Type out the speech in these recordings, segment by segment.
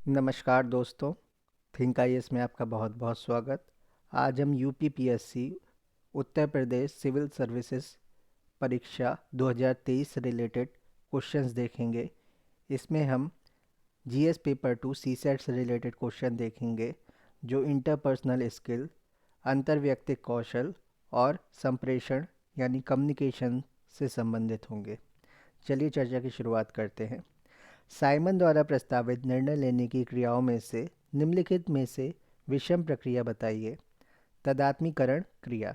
नमस्कार दोस्तों, think IAS में आपका बहुत बहुत स्वागत। आज हम UPPSC Uttar Pradesh civil services परीक्षा 2023 से रिलेटेड क्वेश्चंस देखेंगे। इसमें हम जीएस पेपर 2 सीसेट से रिलेटेड क्वेश्चन देखेंगे जो इंटरपर्सनल स्किल, अंतर्व्यक्तिक कौशल और संप्रेषण यानी कम्युनिकेशन से संबंधित होंगे। चलिए चर्चा की शुरुआत करते हैं। साइमन द्वारा प्रस्तावित निर्णय लेने की क्रियाओं में से निम्नलिखित में से विषम प्रक्रिया बताइए। तदात्मीकरण क्रिया।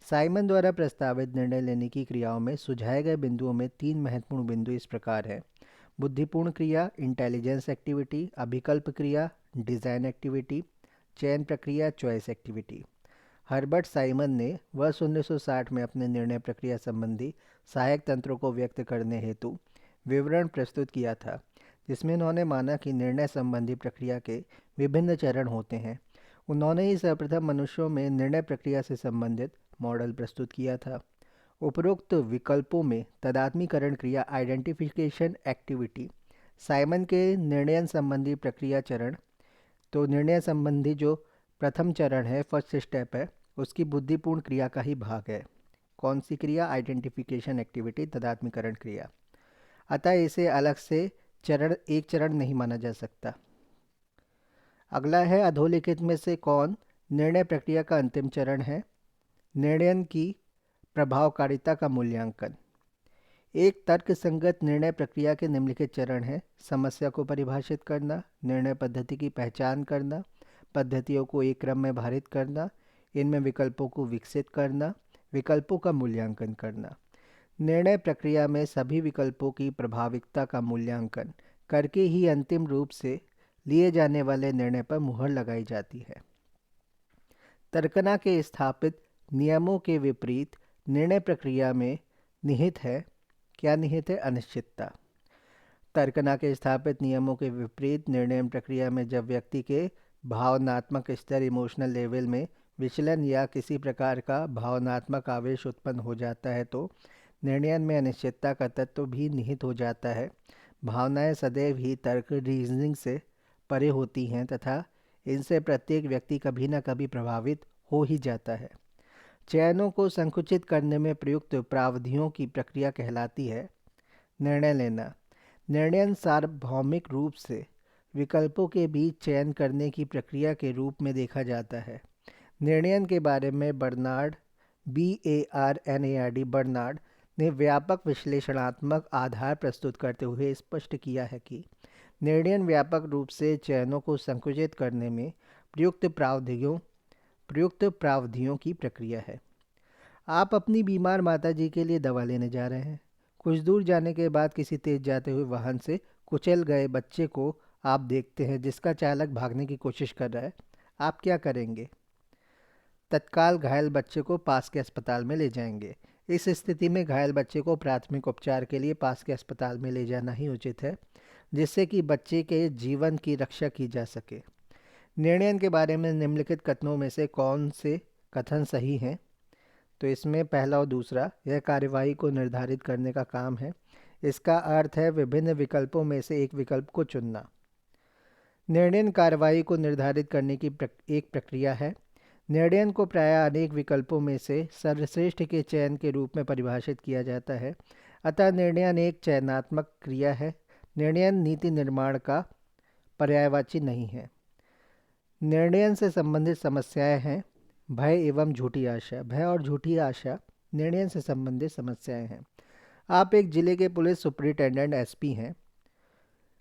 साइमन द्वारा प्रस्तावित निर्णय लेने की क्रियाओं में सुझाए गए बिंदुओं में 3 महत्वपूर्ण बिंदु इस प्रकार हैं। बुद्धिपूर्ण क्रिया इंटेलिजेंस एक्टिविटी, अभिकल्प क्रिया डिज़ाइन एक्टिविटी, चयन प्रक्रिया चॉइस एक्टिविटी। हर्बर्ट साइमन ने वर्ष 1960 में अपने निर्णय प्रक्रिया संबंधी सहायक तंत्रों को व्यक्त करने हेतु विवरण प्रस्तुत किया था, जिसमें उन्होंने माना कि निर्णय संबंधी प्रक्रिया के विभिन्न चरण होते हैं। उन्होंने ही सर्वप्रथम मनुष्यों में निर्णय प्रक्रिया से संबंधित मॉडल प्रस्तुत किया था। उपरोक्त विकल्पों में तदात्मीकरण क्रिया आइडेंटिफिकेशन एक्टिविटी साइमन के निर्णय संबंधी प्रक्रिया चरण, तो निर्णय संबंधी जो प्रथम चरण है, फर्स्ट स्टेप है, उसकी बुद्धिपूर्ण क्रिया का ही भाग है। कौन सी क्रिया? आइडेंटिफिकेशन एक्टिविटी, तदात्मीकरण क्रिया। अतः इसे अलग से एक चरण नहीं माना जा सकता। अगला है अधोलिखित में से कौन निर्णय प्रक्रिया का अंतिम चरण है? निर्णय की प्रभावकारिता का मूल्यांकन। एक तर्कसंगत निर्णय प्रक्रिया के निम्नलिखित चरण हैं: समस्या को परिभाषित करना, निर्णय पद्धति की पहचान करना, पद्धतियों को एक क्रम में भारित करना, इनमें विकल्पों को विकसित करना, विकल्पों का मूल्यांकन करना। निर्णय प्रक्रिया में सभी विकल्पों की प्रभाविकता का मूल्यांकन करके ही अंतिम रूप से लिए जाने वाले निर्णय पर मुहर लगाई जाती है। तर्कना के स्थापित नियमों के विपरीत निर्णय प्रक्रिया में निहित है, क्या निहित है? अनिश्चितता। तर्कना के स्थापित नियमों के विपरीत निर्णय प्रक्रिया में जब व्यक्ति के भावनात्मक स्तर इमोशनल लेवल में विचलन या किसी प्रकार का भावनात्मक आवेश उत्पन्न हो जाता है तो निर्णय में अनिश्चितता का तत्व भी निहित हो जाता है। भावनाएं सदैव ही तर्क रीजनिंग से परे होती हैं तथा इनसे प्रत्येक व्यक्ति कभी न कभी प्रभावित हो ही जाता है। चयनों को संकुचित करने में प्रयुक्त प्रावधियों की प्रक्रिया कहलाती है निर्णय लेना। निर्णय सार्वभौमिक रूप से विकल्पों के बीच चयन करने की प्रक्रिया के रूप में देखा जाता है। निर्णय के बारे में बर्नार्ड बर्नार्ड ने व्यापक विश्लेषणात्मक आधार प्रस्तुत करते हुए स्पष्ट किया है कि निर्णय व्यापक रूप से चयनों को संकुचित करने में प्रयुक्त प्रावधियों की प्रक्रिया है। आप अपनी बीमार माताजी के लिए दवा लेने जा रहे हैं। कुछ दूर जाने के बाद किसी तेज जाते हुए वाहन से कुचल गए बच्चे को आप देखते हैं जिसका चालक भागने की कोशिश कर रहा है। आप क्या करेंगे? तत्काल घायल बच्चे को पास के अस्पताल में ले जाएंगे। इस स्थिति में घायल बच्चे को प्राथमिक उपचार के लिए पास के अस्पताल में ले जाना ही उचित है, जिससे कि बच्चे के जीवन की रक्षा की जा सके। निर्णय के बारे में निम्नलिखित कथनों में से कौन से कथन सही हैं? तो इसमें पहला और दूसरा, यह कार्यवाही को निर्धारित करने का काम है। इसका अर्थ है विभिन्न विकल्पों में से एक विकल्प को चुनना। निर्णय कार्यवाही को निर्धारित करने की एक प्रक्रिया है। निर्णय को प्रायः अनेक विकल्पों में से सर्वश्रेष्ठ के चयन के रूप में परिभाषित किया जाता है। अतः निर्णय एक चयनात्मक क्रिया है। निर्णय नीति निर्माण का पर्यायवाची नहीं है। निर्णय से संबंधित समस्याएं हैं भय एवं झूठी आशा। भय और झूठी आशा निर्णय से संबंधित समस्याएं हैं। आप एक जिले के पुलिस सुपरिटेंडेंट एसपी हैं।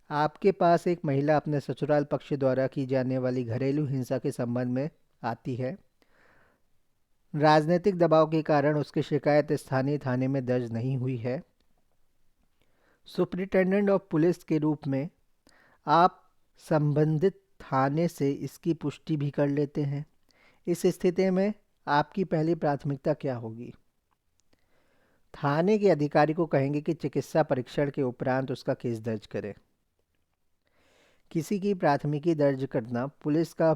आपके पास एक महिला अपने ससुराल पक्ष द्वारा की जाने वाली घरेलू हिंसा के संबंध में आती है। राजनीतिक दबाव के कारण उसकी शिकायत स्थानीय थाने में दर्ज नहीं हुई है। सुपरिटेंडेंट ऑफ पुलिस के रूप में आप संबंधित थाने से इसकी पुष्टि भी कर लेते हैं। इस स्थिति में आपकी पहली प्राथमिकता क्या होगी? थाने के अधिकारी को कहेंगे कि चिकित्सा परीक्षण के उपरांत उसका केस दर्ज करें। किसी की प्राथमिकी दर्ज करना पुलिस का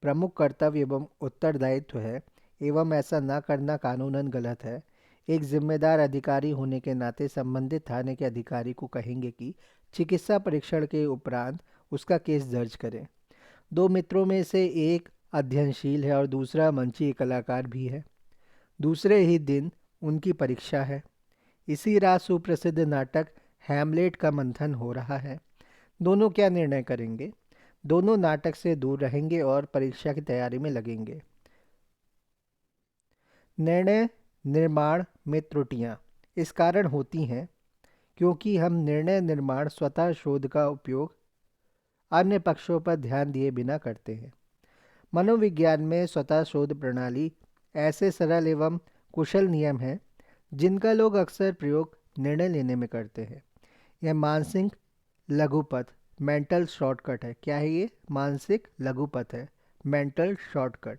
प्रमुख कर्तव्य एवं उत्तरदायित्व है एवं ऐसा न करना कानूनन गलत है। एक जिम्मेदार अधिकारी होने के नाते संबंधित थाने के अधिकारी को कहेंगे कि चिकित्सा परीक्षण के उपरांत उसका केस दर्ज करें। दो मित्रों में से एक अध्ययनशील है और दूसरा मंचीय कलाकार भी है। दूसरे ही दिन उनकी परीक्षा है। इसी रात सुप्रसिद्ध नाटक हैमलेट का मंथन हो रहा है। दोनों क्या निर्णय करेंगे? दोनों नाटक से दूर रहेंगे और परीक्षा की तैयारी में लगेंगे। निर्णय निर्माण में त्रुटियां इस कारण होती हैं क्योंकि हम निर्णय निर्माण स्वतः शोध का उपयोग अन्य पक्षों पर ध्यान दिए बिना करते हैं। मनोविज्ञान में स्वतः शोध प्रणाली ऐसे सरल एवं कुशल नियम हैं जिनका लोग अक्सर प्रयोग निर्णय लेने में करते हैं। यह मानसिक लघुपथ मेंटल शॉर्टकट है। क्या है ये? मानसिक लघुपथ है, मेंटल शॉर्टकट,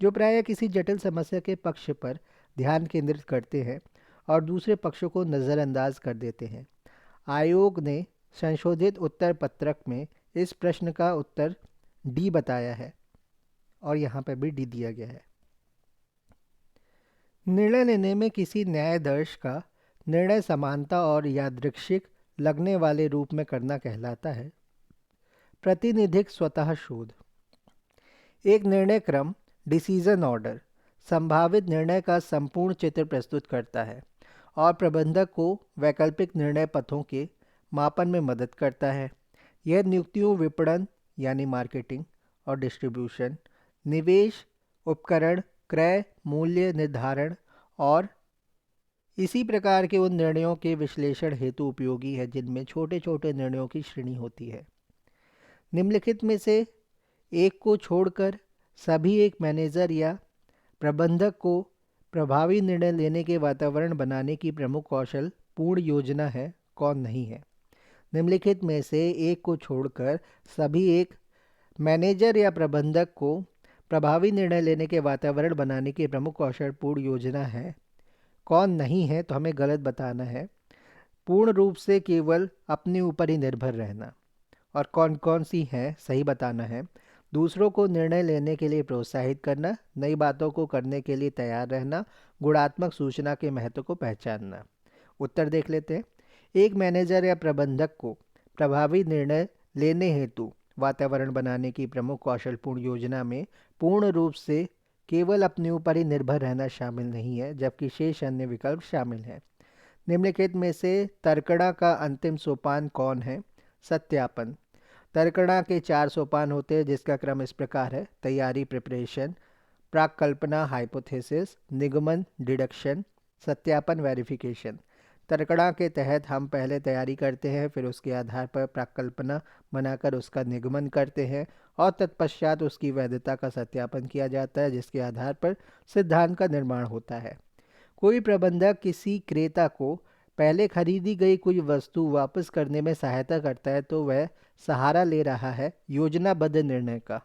जो प्रायः किसी जटिल समस्या के पक्ष पर ध्यान केंद्रित करते हैं और दूसरे पक्षों को नज़रअंदाज कर देते हैं। आयोग ने संशोधित उत्तर पत्रक में इस प्रश्न का उत्तर डी बताया है और यहाँ पर भी डी दिया गया है। निर्णय लेने में किसी न्यायाधीश का निर्णय समानता और यादृच्छिक लगने वाले रूप में करना कहलाता है। प्रतिनिधिक स्वतः शोध एक निर्णय क्रम डिसीजन ऑर्डर संभावित निर्णय का संपूर्ण चित्र प्रस्तुत करता है और प्रबंधक को वैकल्पिक निर्णय पथों के मापन में मदद करता है। यह नियुक्तियों, विपणन यानी मार्केटिंग और डिस्ट्रीब्यूशन, निवेश, उपकरण, क्रय, मूल्य निर्धारण और इसी प्रकार के उन निर्णयों के विश्लेषण हेतु उपयोगी है जिनमें छोटे छोटे निर्णयों की श्रेणी होती है। निम्नलिखित में से एक को छोड़कर सभी एक मैनेजर या प्रबंधक को प्रभावी निर्णय लेने के वातावरण बनाने की प्रमुख कौशल पूर्ण योजना है, कौन नहीं है? निम्नलिखित में से एक को छोड़कर सभी एक मैनेजर या प्रबंधक को प्रभावी निर्णय लेने के वातावरण बनाने की प्रमुख कौशल पूर्ण योजना है, कौन नहीं है? तो हमें गलत बताना है। पूर्ण रूप से केवल अपने ऊपर ही निर्भर रहना। और कौन कौन सी है सही बताना है। दूसरों को निर्णय लेने के लिए प्रोत्साहित करना, नई बातों को करने के लिए तैयार रहना, गुणात्मक सूचना के महत्व को पहचानना। उत्तर देख लेते हैं। एक मैनेजर या प्रबंधक को प्रभावी निर्णय लेने हेतु वातावरण बनाने की प्रमुख कौशल पूर्ण योजना में पूर्ण रूप से केवल अपने ऊपर ही निर्भर रहना शामिल नहीं है, जबकि शेष अन्य विकल्प शामिल हैं। निम्नलिखित में से तर्कणा का अंतिम सोपान कौन है? सत्यापन। तर्कणा के 4 सोपान होते हैं जिसका क्रम इस प्रकार है: तैयारी प्रिपरेशन, प्राक्कल्पना हाइपोथेसिस, निगमन डिडक्शन, सत्यापन वेरिफिकेशन। तर्कणा के तहत हम पहले तैयारी करते हैं, फिर उसके आधार पर प्राक्कल्पना बनाकर उसका निगमन करते हैं और तत्पश्चात उसकी वैधता का सत्यापन किया जाता है, जिसके आधार पर सिद्धांत का निर्माण होता है। कोई प्रबंधक किसी क्रेता को पहले खरीदी गई कोई वस्तु वापस करने में सहायता करता है तो वह सहारा ले रहा है योजनाबद्ध निर्णय का।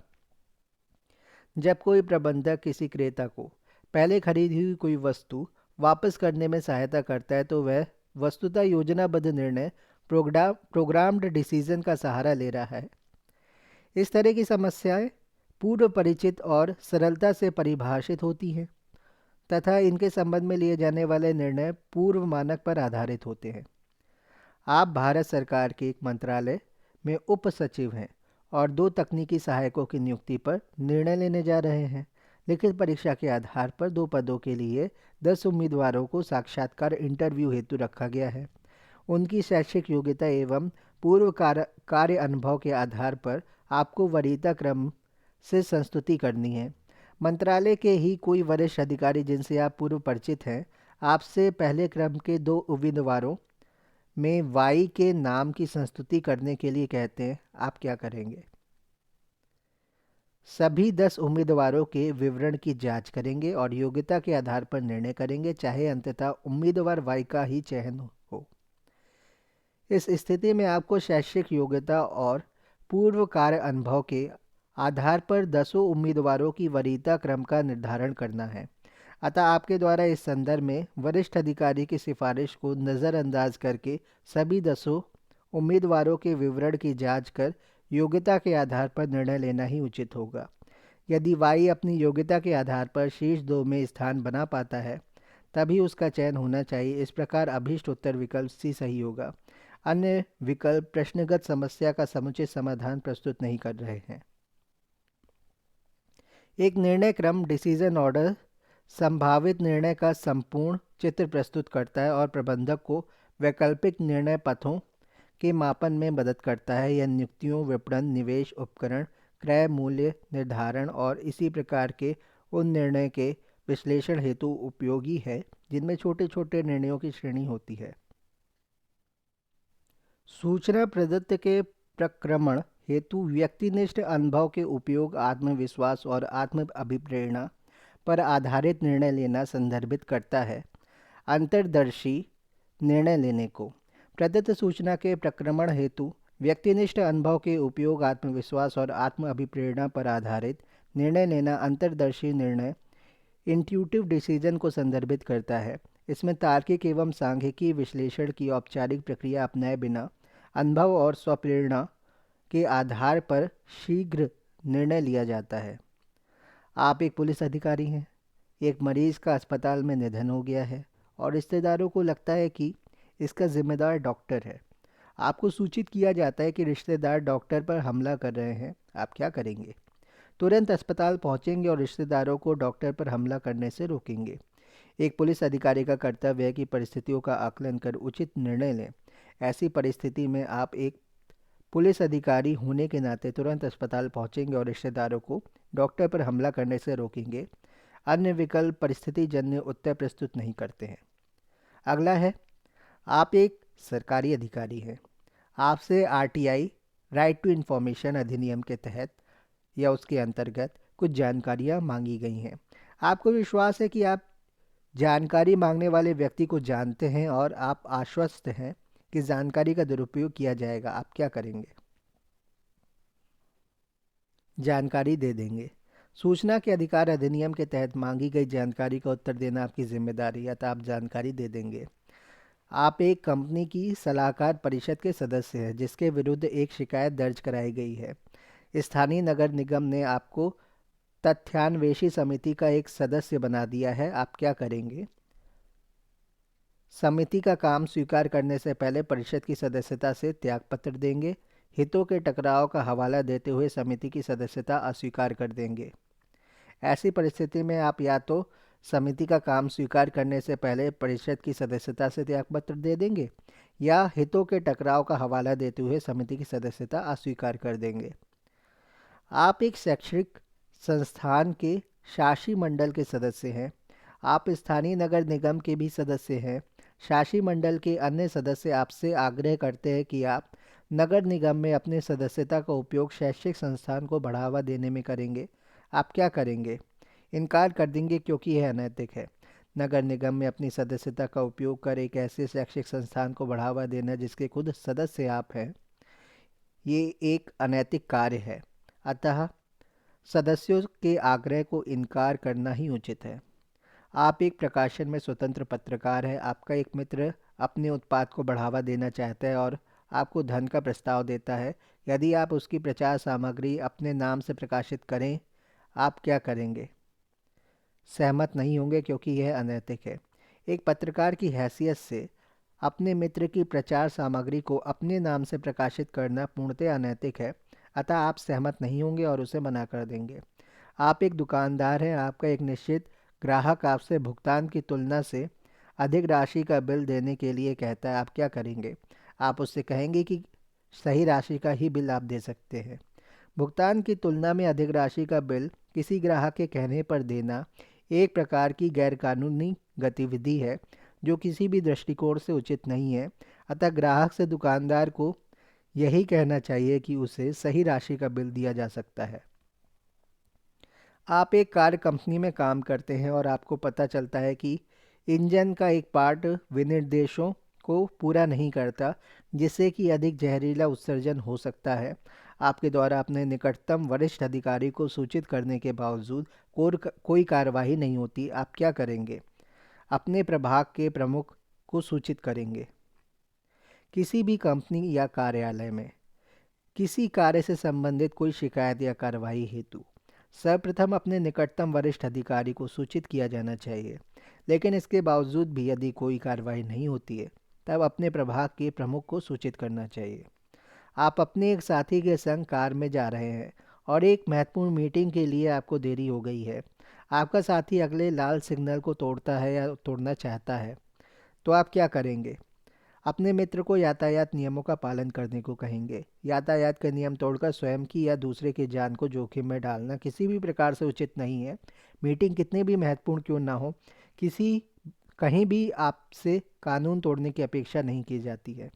जब कोई प्रबंधक किसी क्रेता को पहले खरीदी हुई कोई वस्तु वापस करने में सहायता करता है तो वह वस्तुतः योजनाबद्ध निर्णय प्रोग्राम्ड डिसीजन का सहारा ले रहा है। इस तरह की समस्याएं पूर्व परिचित और सरलता से परिभाषित होती हैं तथा इनके संबंध में लिए जाने वाले निर्णय पूर्व मानक पर आधारित होते हैं। आप भारत सरकार के एक मंत्रालय में उप सचिव हैं और 2 तकनीकी सहायकों की नियुक्ति पर निर्णय लेने जा रहे हैं। लिखित परीक्षा के आधार पर 2 पदों के लिए 10 उम्मीदवारों को साक्षात्कार इंटरव्यू हेतु रखा गया है। उनकी शैक्षिक योग्यता एवं पूर्व कार्य अनुभव के आधार पर आपको वरीयता क्रम से संस्तुति करनी है। मंत्रालय के ही कोई वरिष्ठ अधिकारी जिनसे आप पूर्व परिचित हैं आपसे पहले क्रम के 2 उम्मीदवारों में वाई के नाम की संस्तुति करने के लिए कहते हैं। आप क्या करेंगे? सभी 10 उम्मीदवारों के विवरण की जांच करेंगे और योग्यता के आधार पर निर्णय करेंगे, चाहे अंततः उम्मीदवार वाई का ही चयन हो। इस स्थिति में आपको शैक्षिक योग्यता और पूर्व कार्य अनुभव के आधार पर 10 उम्मीदवारों की वरीयता क्रम का निर्धारण करना है। अतः आपके द्वारा इस संदर्भ में वरिष्ठ अधिकारी की सिफारिश को नज़रअंदाज करके सभी 10 उम्मीदवारों के विवरण की जांच कर योग्यता के आधार पर निर्णय लेना ही उचित होगा। यदि वाई अपनी योग्यता के आधार पर शीर्ष 2 में स्थान बना पाता है तभी उसका चयन होना चाहिए। इस प्रकार अभीष्ट उत्तर विकल्प सी सही होगा। अन्य विकल्प प्रश्नगत समस्या का समुचित समाधान प्रस्तुत नहीं कर रहे हैं। एक निर्णय क्रम डिसीजन ऑर्डर संभावित निर्णय का संपूर्ण चित्र प्रस्तुत करता है और प्रबंधक को वैकल्पिक निर्णय पथों के मापन में मदद करता है। यह नियुक्तियों, विपणन, निवेश, उपकरण, क्रय मूल्य निर्धारण और इसी प्रकार के उन निर्णय के विश्लेषण हेतु उपयोगी है जिनमें छोटे छोटे निर्णयों की श्रेणी होती है। सूचना प्रदत्त के प्रक्रमण हेतु व्यक्तिनिष्ठ अनुभव के उपयोग आत्मविश्वास और आत्म अभिप्रेरणा पर आधारित निर्णय लेना संदर्भित करता है। अंतर्दर्शी निर्णय लेने को प्रदत्त सूचना के प्रक्रमण हेतु व्यक्तिनिष्ठ अनुभव के उपयोग आत्मविश्वास और आत्म अभिप्रेरणा पर आधारित निर्णय लेना अंतर्दर्शी निर्णय इंट्यूटिव डिसीजन को संदर्भित करता है। इसमें तार्किक एवं सांख्यिकीय विश्लेषण की औपचारिक प्रक्रिया अपनाए बिना अनुभव और स्वप्रेरणा के आधार पर शीघ्र निर्णय लिया जाता है। आप एक पुलिस अधिकारी हैं। एक मरीज का अस्पताल में निधन हो गया है और रिश्तेदारों को लगता है कि इसका जिम्मेदार डॉक्टर है। आपको सूचित किया जाता है कि रिश्तेदार डॉक्टर पर हमला कर रहे हैं। आप क्या करेंगे? तुरंत अस्पताल पहुंचेंगे और रिश्तेदारों को डॉक्टर पर हमला करने से रोकेंगे। एक पुलिस अधिकारी का कर्तव्य है कि परिस्थितियों का आकलन कर उचित निर्णय लें। ऐसी परिस्थिति में आप एक पुलिस अधिकारी होने के नाते तुरंत अस्पताल पहुंचेंगे और रिश्तेदारों को डॉक्टर पर हमला करने से रोकेंगे। अन्य विकल्प परिस्थिति जन्य उत्तर प्रस्तुत नहीं करते हैं। अगला है, आप एक सरकारी अधिकारी हैं। आपसे आरटीआई राइट टू इन्फॉर्मेशन अधिनियम के तहत या उसके अंतर्गत कुछ जानकारियां मांगी गई हैं। आपको विश्वास है कि आप जानकारी मांगने वाले व्यक्ति को जानते हैं और आप आश्वस्त हैं कि जानकारी का दुरुपयोग किया जाएगा। आप क्या करेंगे? जानकारी दे देंगे। सूचना के अधिकार अधिनियम के तहत मांगी गई जानकारी का उत्तर देना आपकी जिम्मेदारी है, अतः आप जानकारी दे देंगे। आप एक कंपनी की सलाहकार परिषद के सदस्य हैं जिसके विरुद्ध एक शिकायत दर्ज कराई गई है। स्थानीय नगर निगम ने आपको तथ्यान्वेषी समिति का एक सदस्य बना दिया है। आप क्या करेंगे? समिति का काम स्वीकार करने से पहले परिषद की सदस्यता से त्यागपत्र देंगे। हितों के टकराव का हवाला देते हुए समिति की सदस्यता अस्वीकार कर देंगे। ऐसी परिस्थिति में आप या तो समिति का काम स्वीकार करने से पहले परिषद की सदस्यता से त्यागपत्र दे देंगे या हितों के टकराव का हवाला देते हुए समिति की सदस्यता अस्वीकार कर देंगे। आप एक शैक्षणिक संस्थान के शासी मंडल के सदस्य हैं। आप स्थानीय नगर निगम के भी सदस्य हैं। शासी मंडल के अन्य सदस्य आपसे आग्रह करते हैं कि आप नगर निगम में अपने सदस्यता का उपयोग शैक्षिक संस्थान को बढ़ावा देने में करेंगे। आप क्या करेंगे? इनकार कर देंगे क्योंकि यह अनैतिक है। नगर निगम में अपनी सदस्यता का उपयोग कर एक ऐसे शैक्षिक संस्थान को बढ़ावा देना जिसके खुद सदस्य आप हैं, ये एक अनैतिक कार्य है। अतः सदस्यों के आग्रह को इनकार करना ही उचित है। आप एक प्रकाशन में स्वतंत्र पत्रकार हैं। आपका एक मित्र अपने उत्पाद को बढ़ावा देना चाहता है और आपको धन का प्रस्ताव देता है। यदि आप उसकी प्रचार सामग्री अपने नाम से प्रकाशित करें, आप क्या करेंगे? सहमत नहीं होंगे क्योंकि यह अनैतिक है। एक पत्रकार की हैसियत से अपने मित्र की प्रचार सामग्री को अपने नाम से प्रकाशित करना पूर्णतः अनैतिक है, अतः आप सहमत नहीं होंगे और उसे मना कर देंगे। आप एक दुकानदार हैं। आपका एक निश्चित ग्राहक आपसे भुगतान की तुलना से अधिक राशि का बिल देने के लिए कहता है। आप क्या करेंगे? आप उससे कहेंगे कि सही राशि का ही बिल आप दे सकते हैं। भुगतान की तुलना में अधिक राशि का बिल किसी ग्राहक के कहने पर देना एक प्रकार की गैरकानूनी गतिविधि है जो किसी भी दृष्टिकोण से उचित नहीं है। अतः ग्राहक से दुकानदार को यही कहना चाहिए कि उसे सही राशि का बिल दिया जा सकता है। आप एक कार कंपनी में काम करते हैं और आपको पता चलता है कि इंजन का एक पार्ट विनिर्देशों को पूरा नहीं करता, जिससे कि अधिक जहरीला उत्सर्जन हो सकता है। आपके द्वारा अपने निकटतम वरिष्ठ अधिकारी को सूचित करने के बावजूद कोई कार्रवाई नहीं होती। आप क्या करेंगे? अपने प्रभाग के प्रमुख को सूचित करेंगे। किसी भी कंपनी या कार्यालय में किसी कार्य से संबंधित कोई शिकायत या कार्रवाई हेतु सर्वप्रथम अपने निकटतम वरिष्ठ अधिकारी को सूचित किया जाना चाहिए। लेकिन इसके बावजूद भी यदि कोई कार्रवाई नहीं होती है तब अपने प्रभाग के प्रमुख को सूचित करना चाहिए। आप अपने एक साथी के संग कार में जा रहे हैं और एक महत्वपूर्ण मीटिंग के लिए आपको देरी हो गई है। आपका साथी अगले लाल सिग्नल को तोड़ता है या तोड़ना चाहता है, तो आप क्या करेंगे? अपने मित्र को यातायात नियमों का पालन करने को कहेंगे। यातायात के नियम तोड़कर स्वयं की या दूसरे की जान को जोखिम में डालना किसी भी प्रकार से उचित नहीं है। मीटिंग कितनी भी महत्वपूर्ण क्यों ना हो, किसी कहीं भी आपसे कानून तोड़ने की अपेक्षा नहीं की जाती है।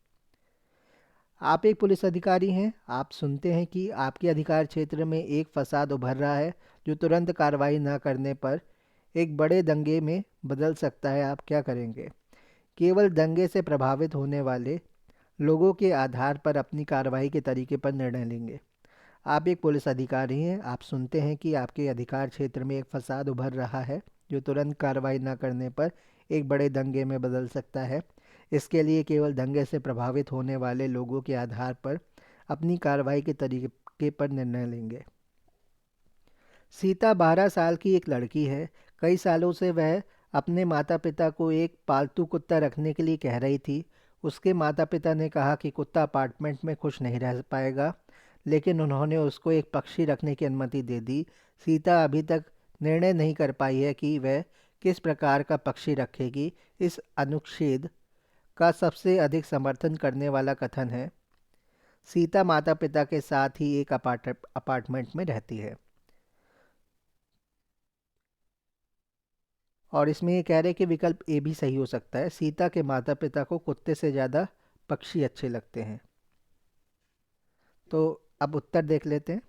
आप एक पुलिस अधिकारी हैं। आप सुनते हैं कि आपके अधिकार क्षेत्र में एक फसाद उभर रहा है जो तुरंत कार्रवाई न करने पर एक बड़े दंगे में बदल सकता है। आप क्या करेंगे? केवल दंगे से प्रभावित होने वाले लोगों के आधार पर अपनी कार्रवाई के तरीके पर निर्णय लेंगे। आप एक पुलिस अधिकारी हैं। आप सुनते हैं कि आपके अधिकार क्षेत्र में एक फसाद उभर रहा है जो तुरंत कार्रवाई न करने पर एक बड़े दंगे में बदल सकता है। इसके लिए केवल दंगे से प्रभावित होने वाले लोगों के आधार पर अपनी कार्रवाई के तरीके पर निर्णय लेंगे। सीता 12 साल की एक लड़की है। कई सालों से वह अपने माता पिता को एक पालतू कुत्ता रखने के लिए कह रही थी। उसके माता पिता ने कहा कि कुत्ता अपार्टमेंट में खुश नहीं रह पाएगा, लेकिन उन्होंने उसको एक पक्षी रखने की अनुमति दे दी। सीता अभी तक निर्णय नहीं कर पाई है कि वह किस प्रकार का पक्षी रखेगी। इस अनुच्छेद का सबसे अधिक समर्थन करने वाला कथन है, सीता माता पिता के साथ ही एक अपार्टमेंट में रहती है। और इसमें ये कह रहे हैं कि विकल्प ए भी सही हो सकता है, सीता के माता पिता को कुत्ते से ज़्यादा पक्षी अच्छे लगते हैं। तो अब उत्तर देख लेते हैं।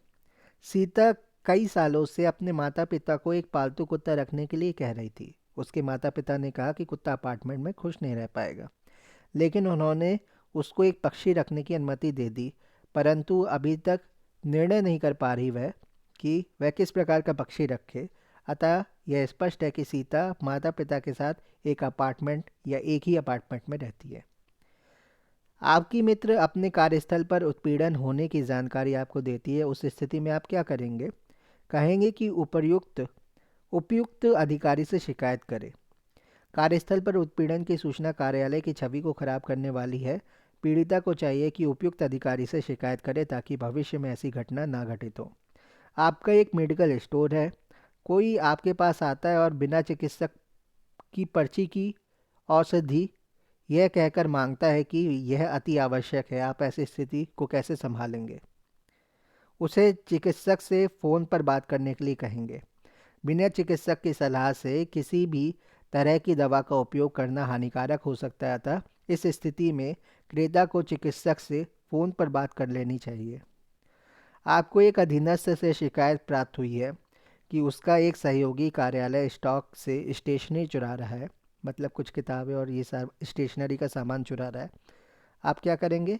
सीता कई सालों से अपने माता पिता को एक पालतू कुत्ता रखने के लिए कह रही थी। उसके माता पिता ने कहा कि कुत्ता अपार्टमेंट में खुश नहीं रह पाएगा, लेकिन उन्होंने उसको एक पक्षी रखने की अनुमति दे दी। परंतु अभी तक निर्णय नहीं कर पा रही वह कि वह किस प्रकार का पक्षी रखे। अतः यह स्पष्ट है कि सीता माता पिता के साथ एक अपार्टमेंट या एक ही अपार्टमेंट में रहती है। आपकी मित्र अपने कार्यस्थल पर उत्पीड़न होने की जानकारी आपको देती है। उस स्थिति में आप क्या करेंगे? कहेंगे कि उपयुक्त अधिकारी से शिकायत करें। कार्यस्थल पर उत्पीड़न की सूचना कार्यालय की छवि को खराब करने वाली है। पीड़िता को चाहिए कि उपयुक्त अधिकारी से शिकायत करे ताकि भविष्य में ऐसी घटना ना घटित हो। आपका एक मेडिकल स्टोर है। कोई आपके पास आता है और बिना चिकित्सक की पर्ची की औषधि यह कहकर मांगता है कि यह अति आवश्यक है। आप ऐसी स्थिति को कैसे संभालेंगे? उसे चिकित्सक से फ़ोन पर बात करने के लिए कहेंगे। बिना चिकित्सक की सलाह से किसी भी तरह की दवा का उपयोग करना हानिकारक हो सकता है। अतः इस स्थिति में क्रेता को चिकित्सक से फ़ोन पर बात कर लेनी चाहिए। आपको एक अधीनस्थ से शिकायत प्राप्त हुई है कि उसका एक सहयोगी कार्यालय स्टॉक से स्टेशनरी चुरा रहा है, मतलब कुछ किताबें और ये सब स्टेशनरी का सामान चुरा रहा है। आप क्या करेंगे?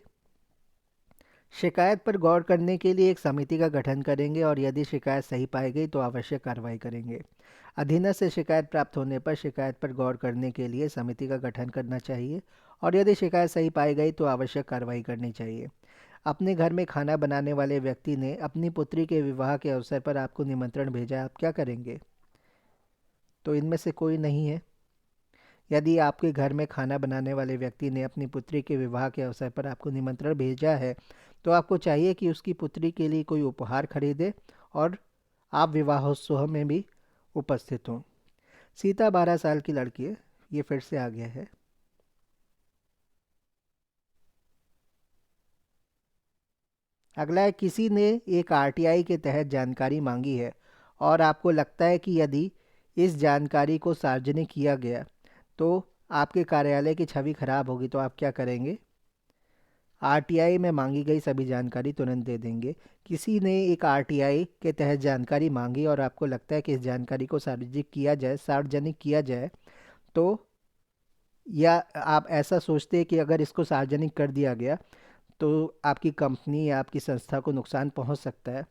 शिकायत पर गौर करने के लिए एक समिति का गठन करेंगे और यदि शिकायत सही पाई गई तो आवश्यक कार्रवाई करेंगे। अधीनस्थ से शिकायत प्राप्त होने पर शिकायत पर गौर करने के लिए समिति का गठन करना चाहिए और यदि शिकायत सही पाई गई तो आवश्यक कार्रवाई करनी चाहिए। अपने घर में खाना बनाने वाले व्यक्ति ने अपनी पुत्री के विवाह के अवसर पर आपको निमंत्रण भेजा, आप क्या करेंगे? तो इनमें से कोई नहीं है। यदि आपके घर में खाना बनाने वाले व्यक्ति ने अपनी पुत्री के विवाह के अवसर पर आपको निमंत्रण भेजा है, तो आपको चाहिए कि उसकी पुत्री के लिए कोई उपहार खरीदे और आप विवाहोत्सव में भी उपस्थित हों। सीता 12 साल की लड़की है। ये फिर से आ गया है। अगला है, किसी ने एक आरटीआई के तहत जानकारी मांगी है और आपको लगता है कि यदि इस जानकारी को सार्वजनिक किया गया तो आपके कार्यालय की छवि खराब होगी, तो आप क्या करेंगे? आरटीआई में मांगी गई सभी जानकारी तुरंत दे देंगे। किसी ने एक आरटीआई के तहत जानकारी मांगी और आपको लगता है कि इस जानकारी को सार्वजनिक किया जाए तो, या आप ऐसा सोचते हैं कि अगर इसको सार्वजनिक कर दिया गया तो आपकी कंपनी या आपकी संस्था को नुकसान पहुंच सकता है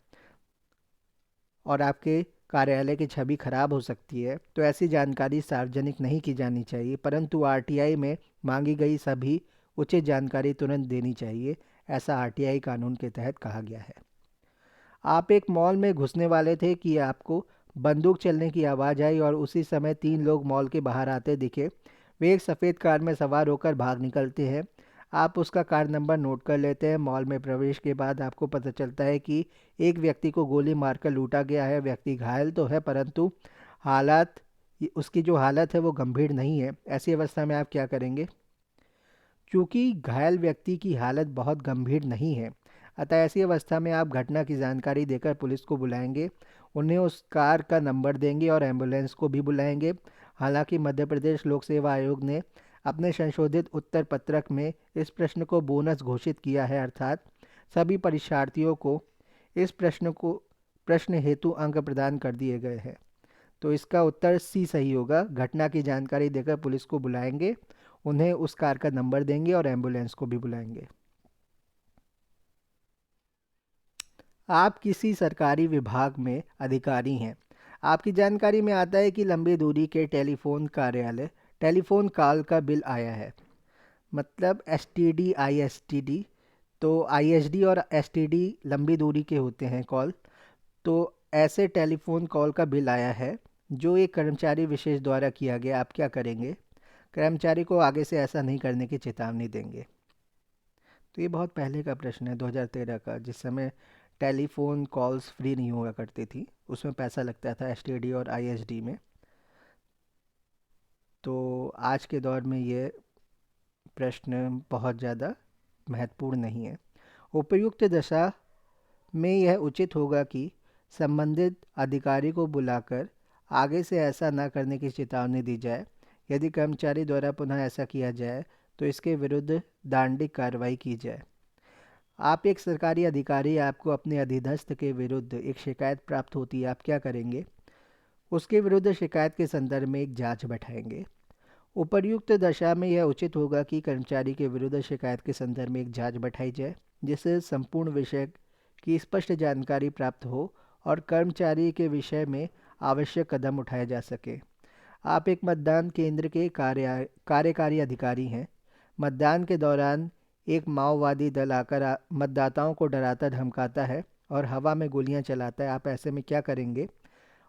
और आपके कार्यालय की छवि खराब हो सकती है, तो ऐसी जानकारी सार्वजनिक नहीं की जानी चाहिए। परंतु आरटीआई में मांगी गई सभी उचित जानकारी तुरंत देनी चाहिए, ऐसा आरटीआई कानून के तहत कहा गया है। आप एक मॉल में घुसने वाले थे कि आपको बंदूक चलने की आवाज़ आई और उसी समय 3 लोग मॉल के बाहर आते दिखे। वे एक सफ़ेद कार में सवार होकर भाग निकलते हैं। आप उसका कार नंबर नोट कर लेते हैं। मॉल में प्रवेश के बाद आपको पता चलता है कि एक व्यक्ति को गोली मारकर लूटा गया है। व्यक्ति घायल तो है, परंतु हालात उसकी जो हालत है वो गंभीर नहीं है। ऐसी अवस्था में आप क्या करेंगे? चूँकि घायल व्यक्ति की हालत बहुत गंभीर नहीं है, अतः ऐसी अवस्था में आप घटना की जानकारी देकर पुलिस को बुलाएंगे, उन्हें उस कार का नंबर देंगे और एम्बुलेंस को भी बुलाएंगे। हालांकि मध्य प्रदेश लोक सेवा आयोग ने अपने संशोधित उत्तर पत्रक में इस प्रश्न को बोनस घोषित किया है, अर्थात सभी परीक्षार्थियों को इस प्रश्न हेतु अंक प्रदान कर दिए गए हैं। तो इसका उत्तर सी सही होगा। घटना की जानकारी देकर पुलिस को बुलाएंगे, उन्हें उस कार का नंबर देंगे और एम्बुलेंस को भी बुलाएंगे। आप किसी सरकारी विभाग में अधिकारी हैं। आपकी जानकारी में आता है कि लंबी दूरी के टेलीफोन कॉल का बिल आया है। मतलब एसटीडी आईएसटीडी, तो आईएसडी और एसटीडी लंबी दूरी के होते हैं कॉल। तो ऐसे टेलीफोन कॉल का बिल आया है जो एक कर्मचारी विशेष द्वारा किया गया। आप क्या करेंगे? कर्मचारी को आगे से ऐसा नहीं करने की चेतावनी देंगे। तो ये बहुत पहले का प्रश्न है, 2013 का, जिस समय टेलीफोन कॉल्स फ्री नहीं हुआ करती थी, उसमें पैसा लगता था एसटीडी और आईएसडी में। तो आज के दौर में ये प्रश्न बहुत ज़्यादा महत्वपूर्ण नहीं है। उपर्युक्त दशा में यह उचित होगा कि संबंधित अधिकारी को बुलाकर आगे से ऐसा न करने की चेतावनी दी जाए। यदि कर्मचारी द्वारा पुनः ऐसा किया जाए तो इसके विरुद्ध दंडिक कार्रवाई की जाए। आप एक सरकारी अधिकारी, आपको अपने अधिधस्त के विरुद्ध एक शिकायत प्राप्त होती है, आप क्या करेंगे? उसके विरुद्ध शिकायत के संदर्भ में एक जांच बैठाएंगे। उपर्युक्त दशा में यह उचित होगा कि कर्मचारी के विरुद्ध शिकायत के संदर्भ में एक जांच बैठाई जाए, जिससे संपूर्ण विषय की स्पष्ट जानकारी प्राप्त हो और कर्मचारी के विषय में आवश्यक कदम उठाए जा सके। आप एक मतदान केंद्र के कार्यकारी अधिकारी हैं। मतदान के दौरान एक माओवादी दल आकर मतदाताओं को डराता धमकाता है और हवा में गोलियां चलाता है। आप ऐसे में क्या करेंगे?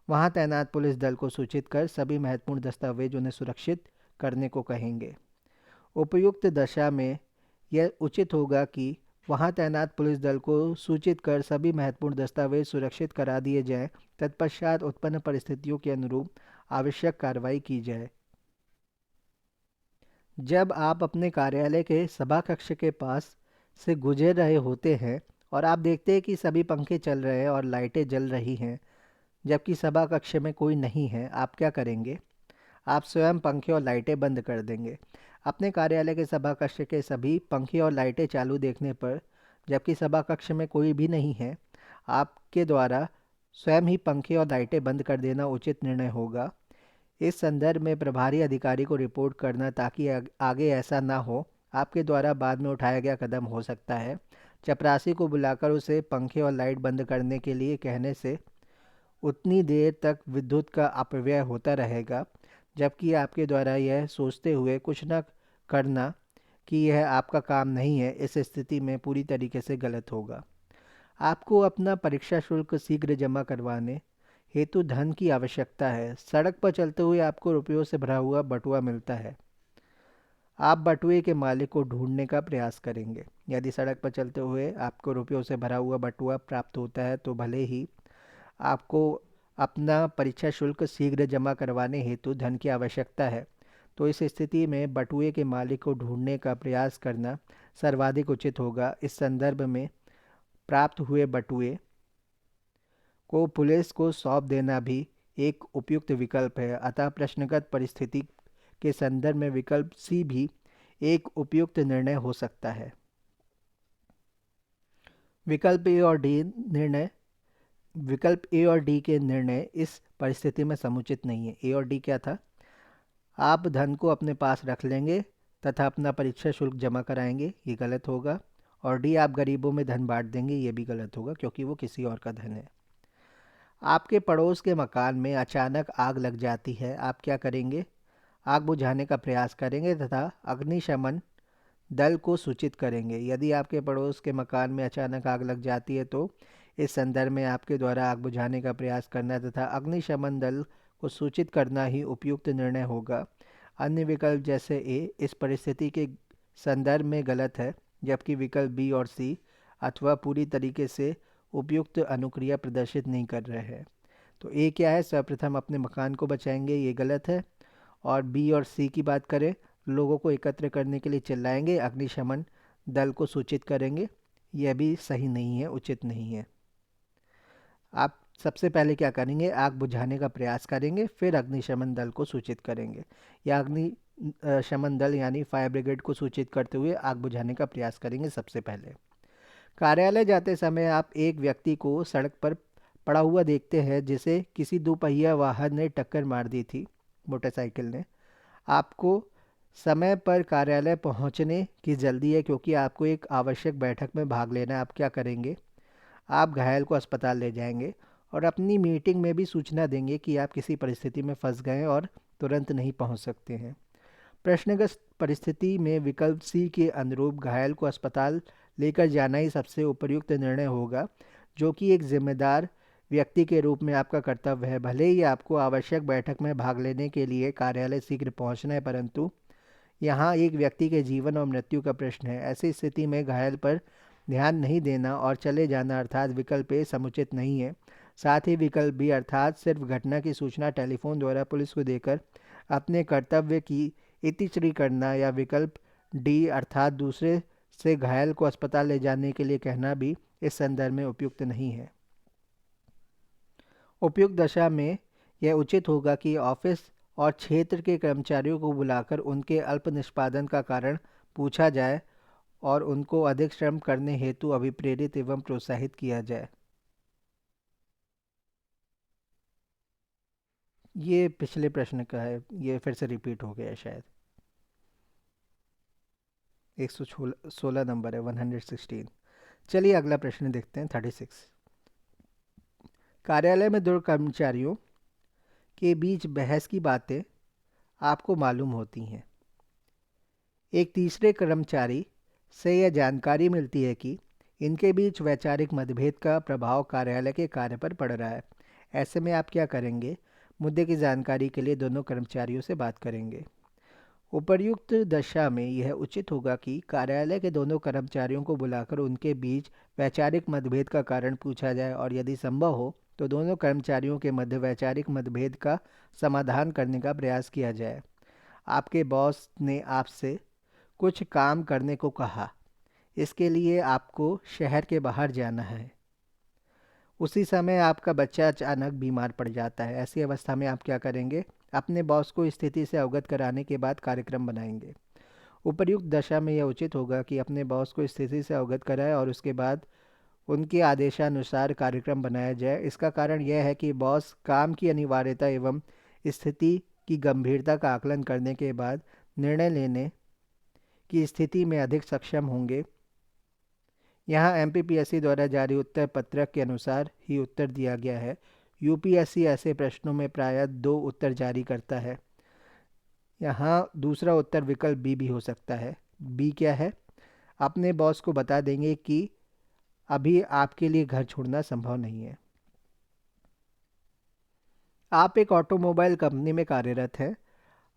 वहां तैनात पुलिस दल को सूचित कर सभी महत्वपूर्ण दस्तावेज उन्हें सुरक्षित करने को कहेंगे। उपयुक्त दशा में यह उचित होगा कि वहां तैनात पुलिस दल को सूचित कर सभी महत्वपूर्ण दस्तावेज सुरक्षित करा दिए जाएं। तत्पश्चात उत्पन्न परिस्थितियों के अनुरूप आवश्यक कार्रवाई की जाए। जब आप अपने कार्यालय के सभा कक्ष के पास से गुजर रहे होते हैं और आप देखते हैं कि सभी पंखे चल रहे हैं और लाइटें जल रही हैं, जबकि सभा कक्ष में कोई नहीं है, आप क्या करेंगे? आप स्वयं पंखे और लाइटें बंद कर देंगे। अपने कार्यालय के सभा कक्ष के सभी पंखे और लाइटें चालू देखने पर, जबकि सभा कक्ष में कोई भी नहीं है, आपके द्वारा स्वयं ही पंखे और लाइटें बंद कर देना उचित निर्णय होगा। इस संदर्भ में प्रभारी अधिकारी को रिपोर्ट करना, ताकि आगे ऐसा ना हो। आपके द्वारा बाद में उठाया गया कदम हो सकता है चपरासी को बुलाकर उसे पंखे और लाइट बंद करने के लिए कहने से उतनी देर तक विद्युत का अपव्यय होता रहेगा, जबकि आपके द्वारा यह सोचते हुए कुछ न करना कि यह आपका काम नहीं है, इस स्थिति में पूरी तरीके से गलत होगा। आपको अपना परीक्षा शुल्क शीघ्र जमा करवाने हेतु धन की आवश्यकता है। सड़क पर चलते हुए आपको रुपयों से भरा हुआ बटुआ मिलता है। आप बटुए के मालिक को ढूंढने का प्रयास करेंगे। यदि सड़क पर चलते हुए आपको रुपयों से भरा हुआ बटुआ प्राप्त होता है तो भले ही आपको अपना परीक्षा शुल्क शीघ्र जमा करवाने हेतु धन की आवश्यकता है, तो इस स्थिति में बटुए के मालिक को ढूंढने का प्रयास करना सर्वाधिक उचित होगा। इस संदर्भ में प्राप्त हुए बटुए को पुलिस को सौंप देना भी एक उपयुक्त विकल्प है। अतः प्रश्नगत परिस्थिति के संदर्भ में विकल्प सी भी एक उपयुक्त निर्णय हो सकता है। विकल्प ए और डी के निर्णय इस परिस्थिति में समुचित नहीं है। ए और डी क्या था? आप धन को अपने पास रख लेंगे तथा अपना परीक्षा शुल्क जमा कराएंगे, ये गलत होगा। और डी, आप गरीबों में धन बांट देंगे, ये भी गलत होगा क्योंकि वो किसी और का धन है। आपके पड़ोस के मकान में अचानक आग लग जाती है, आप क्या करेंगे? आग बुझाने का प्रयास करेंगे तथा अग्निशमन दल को सूचित करेंगे। यदि आपके पड़ोस के मकान में अचानक आग लग जाती है तो इस संदर्भ में आपके द्वारा आग बुझाने का प्रयास करना तथा अग्निशमन दल को सूचित करना ही उपयुक्त निर्णय होगा। अन्य विकल्प जैसे ए इस परिस्थिति के संदर्भ में गलत है, जबकि विकल्प बी और सी अथवा पूरी तरीके से उपयुक्त अनुक्रिया प्रदर्शित नहीं कर रहे हैं। तो ए क्या है, सर्वप्रथम अपने मकान को बचाएंगे, ये गलत है। और बी और सी की बात करें, लोगों को एकत्र करने के लिए चिल्लाएंगे, अग्निशमन दल को सूचित करेंगे, यह भी सही नहीं है, उचित नहीं है। आप सबसे पहले क्या करेंगे, आग बुझाने का प्रयास करेंगे, फिर अग्निशमन दल को सूचित करेंगे, या अग्निशमन दल यानी फायर ब्रिगेड को सूचित करते हुए आग बुझाने का प्रयास करेंगे सबसे पहले। कार्यालय जाते समय आप एक व्यक्ति को सड़क पर पड़ा हुआ देखते हैं जिसे किसी दोपहिया वाहन ने टक्कर मार दी थी, मोटरसाइकिल ने। आपको समय पर कार्यालय पहुंचने की जल्दी है क्योंकि आपको एक आवश्यक बैठक में भाग लेना है। आप क्या करेंगे, आप घायल को अस्पताल ले जाएंगे और अपनी मीटिंग में भी सूचना देंगे कि आप किसी परिस्थिति में फंस गए और तुरंत नहीं पहुंच सकते हैं। प्रश्नग्रस्त परिस्थिति में विकल्प सी के अनुरूप घायल को अस्पताल लेकर जाना ही सबसे उपयुक्त निर्णय होगा, जो कि एक जिम्मेदार व्यक्ति के रूप में आपका कर्तव्य है। भले ही आपको आवश्यक बैठक में भाग लेने के लिए कार्यालय शीघ्र पहुंचना है, परंतु यहाँ एक व्यक्ति के जीवन और मृत्यु का प्रश्न है। ऐसी स्थिति में घायल पर ध्यान नहीं देना और चले जाना अर्थात विकल्प ए समुचित नहीं है। साथ ही विकल्प बी अर्थात सिर्फ घटना की सूचना टेलीफोन द्वारा पुलिस को देकर अपने कर्तव्य की इतिश्री करना, या विकल्प डी अर्थात दूसरे से घायल को अस्पताल ले जाने के लिए कहना भी इस संदर्भ में उपयुक्त नहीं है। उपयुक्त दशा में यह उचित होगा कि ऑफिस और क्षेत्र के कर्मचारियों को बुलाकर उनके अल्प निष्पादन का कारण पूछा जाए और उनको अधिक श्रम करने हेतु अभिप्रेरित एवं प्रोत्साहित किया जाए। ये पिछले प्रश्न का है, ये फिर से रिपीट हो गया है शायद। 116 नंबर है, 116। चलिए अगला प्रश्न देखते हैं, 36। कार्यालय में दो कर्मचारियों के बीच बहस की बातें आपको मालूम होती हैं। एक तीसरे कर्मचारी से यह जानकारी मिलती है कि इनके बीच वैचारिक मतभेद का प्रभाव कार्यालय के कार्य पर पड़ रहा है। ऐसे में आप क्या करेंगे, मुद्दे की जानकारी के लिए दोनों कर्मचारियों से बात करेंगे। उपर्युक्त दशा में यह उचित होगा कि कार्यालय के दोनों कर्मचारियों को बुलाकर उनके बीच वैचारिक मतभेद का कारण पूछा जाए और यदि संभव हो तो दोनों कर्मचारियों के मध्य वैचारिक मतभेद का समाधान करने का प्रयास किया जाए। आपके बॉस ने आपसे कुछ काम करने को कहा, इसके लिए आपको शहर के बाहर जाना है। उसी समय आपका बच्चा अचानक बीमार पड़ जाता है। ऐसी अवस्था में आप क्या करेंगे, अपने बॉस को स्थिति से अवगत कराने के बाद कार्यक्रम बनाएंगे। उपर्युक्त दशा में यह उचित होगा कि अपने बॉस को स्थिति से अवगत कराएं और उसके बाद उनके आदेशानुसार कार्यक्रम बनाया जाए। इसका कारण यह है कि बॉस काम की अनिवार्यता एवं स्थिति की गंभीरता का आकलन करने के बाद निर्णय लेने की स्थिति में अधिक सक्षम होंगे। यहाँ एमपीपीएससी द्वारा जारी उत्तर पत्रक के अनुसार ही उत्तर दिया गया है। यूपीएससी ऐसे प्रश्नों में प्रायः 2 उत्तर जारी करता है। यहाँ दूसरा उत्तर विकल्प बी भी हो सकता है। बी क्या है, अपने बॉस को बता देंगे कि अभी आपके लिए घर छोड़ना संभव नहीं है। आप एक ऑटोमोबाइल कंपनी में कार्यरत हैं।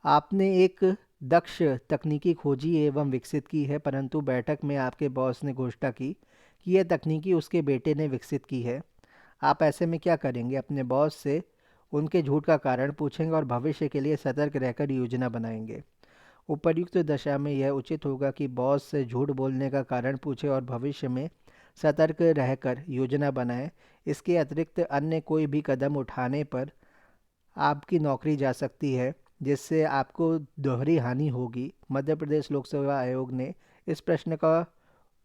आपने एक दक्ष तकनीकी खोजी एवं विकसित की है, परंतु बैठक में आपके बॉस ने घोषणा की कि यह तकनीकी उसके बेटे ने विकसित की है। आप ऐसे में क्या करेंगे, अपने बॉस से उनके झूठ का कारण पूछेंगे और भविष्य के लिए सतर्क रहकर योजना बनाएंगे। उपर्युक्त दशा में यह उचित होगा कि बॉस से झूठ बोलने का कारण पूछे और भविष्य में सतर्क रहकर योजना बनाएं। इसके अतिरिक्त अन्य कोई भी कदम उठाने पर आपकी नौकरी जा सकती है, जिससे आपको दोहरी हानि होगी। मध्य प्रदेश लोक सेवा आयोग ने इस प्रश्न का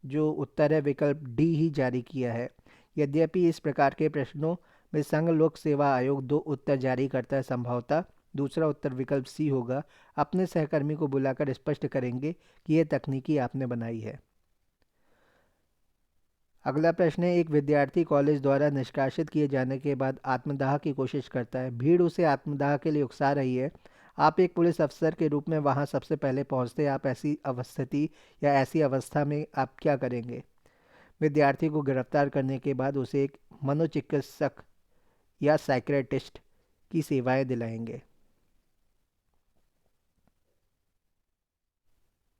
जो उत्तर है विकल्प डी ही जारी किया है। यद्यपि इस प्रकार के प्रश्नों में संघ लोक सेवा आयोग 2 उत्तर जारी करता है। संभवतः दूसरा उत्तर विकल्प सी होगा। अपने सहकर्मी को बुलाकर स्पष्ट करेंगे कि यह तकनीकी आपने बनाई है। अगला प्रश्न है, एक विद्यार्थी कॉलेज द्वारा निष्कासित किए जाने के बाद आत्मदाह की कोशिश करता है। भीड़ उसे आत्मदाह के लिए उकसा रही है। आप एक पुलिस अफसर के रूप में वहां सबसे पहले पहुंचते हैं। आप ऐसी अवस्थिति या ऐसी अवस्था में आप क्या करेंगे, विद्यार्थी को गिरफ्तार करने के बाद उसे एक मनोचिकित्सक या साइकियाट्रिस्ट की सेवाएं दिलाएंगे।